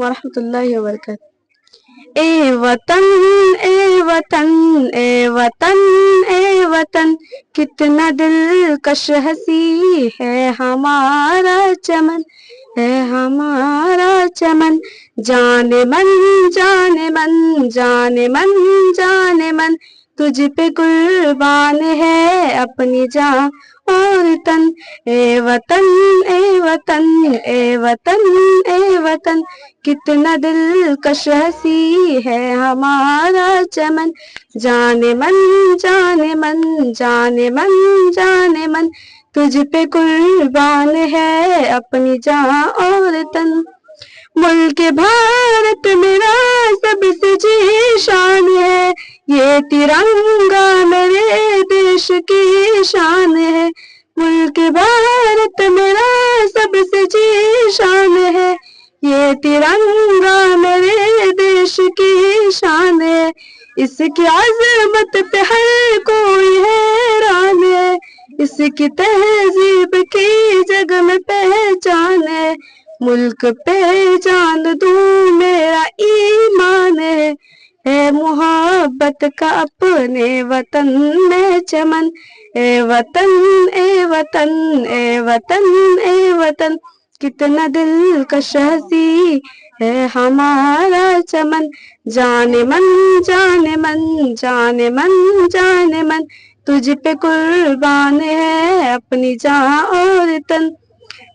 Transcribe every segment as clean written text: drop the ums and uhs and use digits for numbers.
वरहमतुल्लाहि वबरकातुहू। ए वतन ए वतन ए वतन ए वतन, कितना दिलकश हसी है हमारा चमन, है हमारा चमन। जाने मन जाने मन जाने मन जाने मन, तुझ पे कुर्बान है अपनी जान और तन। ए वतन ए वतन ए वतन ए वतन, कितना दिलकश हसी है हमारा चमन। जाने मन जाने मन जाने मन जाने मन, तुझ पे कुर्बान है अपनी जान और तन। मुल्क भारत मेरा सबसे जीशान है, ये तिरंगा मेरे देश की शान है। मुल्क भारत मेरा सबसे जीशान है, ये तिरंगा मेरे देश की शान है। इसकी अज़मत पे हर कोई हैरान है, इसकी तहजीब की जग में पहचान है। मुल्क पे जान दूं मेरा ईमान है मोहब्बत का अपने वतन में चमन। ए वतन ए वतन ए वतन ए वतन, कितना दिलकश हसी है हमारा चमन। जाने मन जाने मन जाने मन जाने मन, तुझ पे कुर्बान है अपनी जान और तन।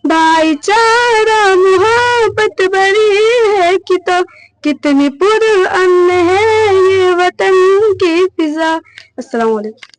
भाईचारा मोहब्बत बड़ी है कितनी पुरअमन है ये वतन की फिजा। अस्सलाम वालेकुम।